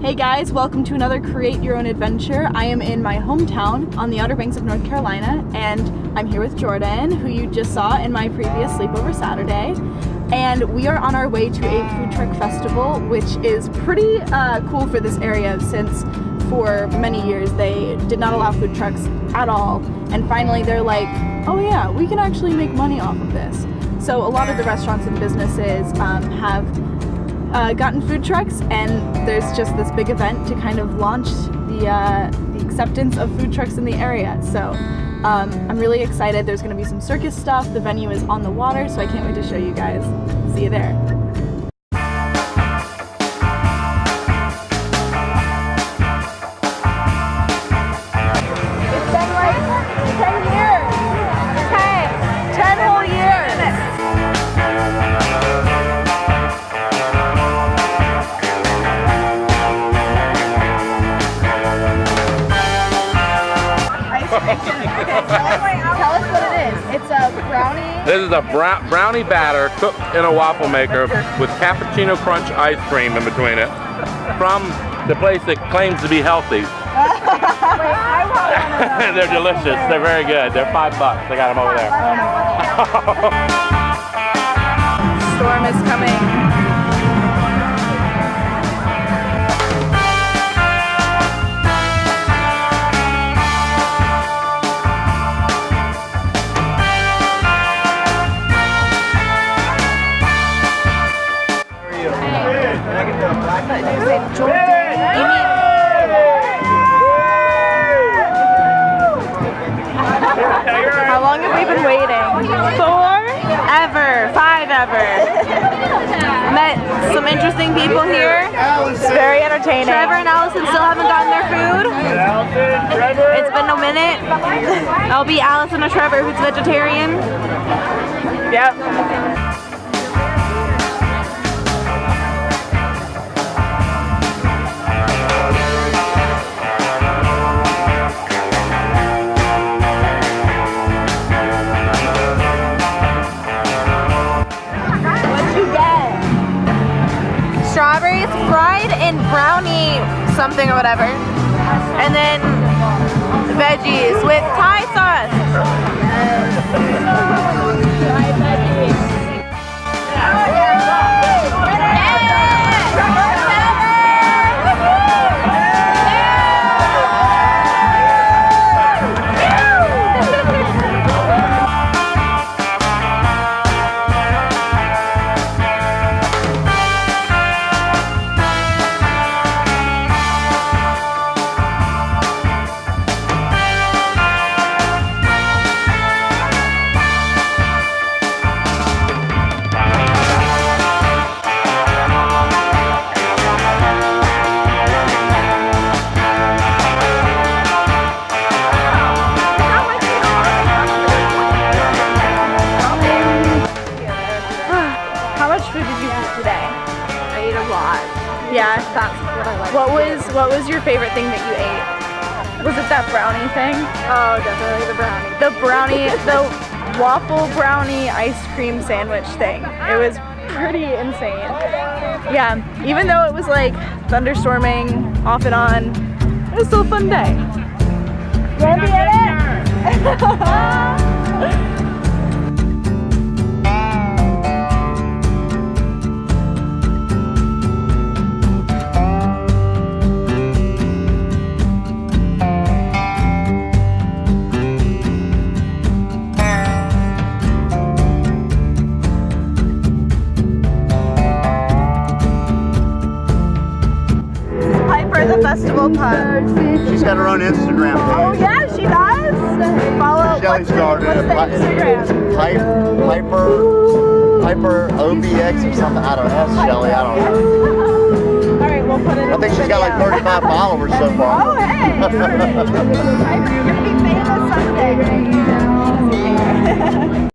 Hey guys, welcome to another Create Your Own Adventure. I am in my hometown on the Outer Banks of North Carolina, and I'm here with Jordan, who you just saw in my previous sleepover Saturday. And we are on our way to a food truck festival, which is pretty cool for this area since for many years they did not allow food trucks at all. And finally they're like, oh yeah, we can actually make money off of this. So a lot of the restaurants and businesses have gotten food trucks, and there's just this big event to kind of launch the acceptance of food trucks in the area. So I'm really excited. There's going to be some circus stuff. The venue is on the water, so I can't wait to show you guys. See you there. It's been like 10 years. 10 whole years. Tell us what it is. It's a brownie. This is a brownie batter cooked in a waffle maker with cappuccino crunch ice cream in between it from the place that claims to be healthy. Wait, I want one of those. They're delicious. They're very good. They're $5. They got them over there. Storm is coming. How long have we been waiting? 4 ever. Met some interesting people here. It's very entertaining. Trevor and Allison still haven't gotten their food. It's been a minute. I'll be Allison or Trevor, who's vegetarian. Yep. Strawberries fried in brownie something or whatever, and then veggies with Thai sauce. Yeah, that's what I like. What was your favorite thing that you ate? Was it that brownie thing? Oh, definitely the brownie. The waffle brownie ice cream sandwich thing. It was pretty insane. Yeah, even though it was like thunderstorming off and on, it was still a fun day. You wanna be in it? The festival pug. She's got her own Instagram page. Oh yeah, she does? Follow. Shelly started what's the Instagram? Piper OBX or something. I don't know. That's Shelly. I don't know. Alright, we'll put it in I think she's got like 35 followers so far. Oh hey! You're gonna be famous someday.